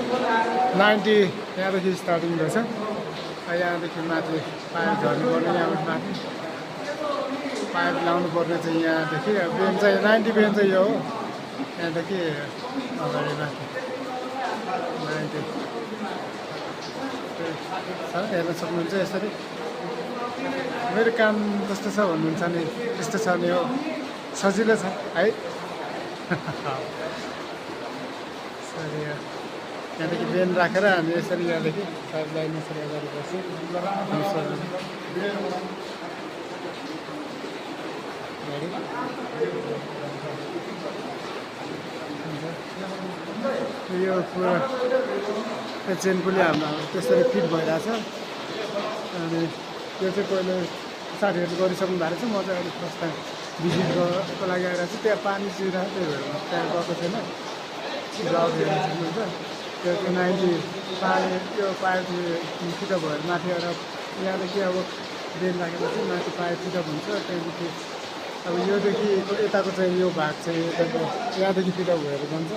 90 यहाँदेखि स्टार्टिङ रहेछ। यहाँदेखि माथि पाइप झर्नुपर्ने, यहाँबाट माथि पाइप लाउनु पर्ने चाहिँ यहाँदेखि बेन चाहिँ 90 बेन चाहिँ यो हो। यहाँदेखि अगाडि माथि 90 हेर्न सक्नुहुन्छ। यसरी मेरो काम कस्तो छ भन्नुहुन्छ नि, त्यस्तो छ नि हो, सजिलो छ है। सरी यहाँदेखि बेन राखेर हामी यसरी यहाँदेखि पाइप लाइन यसरी अगाडि बस्छौँ। यो पुरा चेन पुली हाम्रो त्यसरी फिट भइरहेछ। अनि यो चाहिँ पहिले साथीहरूले गरिसक्नु भएको रहेछ। म चाहिँ अलिक फर्स्ट टाइम भिजिट गर्नको लागि आइरहेको छु। त्यहाँ पानी चुहिरहेको, त्यही भएर त्यहाँ गएको छैन। ब्लग हेर्न सक्नुहुन्छ। त्यो चाहिँ 90 पानी त्यो पाइप छिटो भएर माथि आएर यहाँदेखि अब बेन राखेपछि माथि पाइप छिटो हुन्छ। त्यहाँदेखि अब योदेखि यताको चाहिँ यो भाग चाहिँ यताको यहाँदेखि छिटो भएर जान्छ।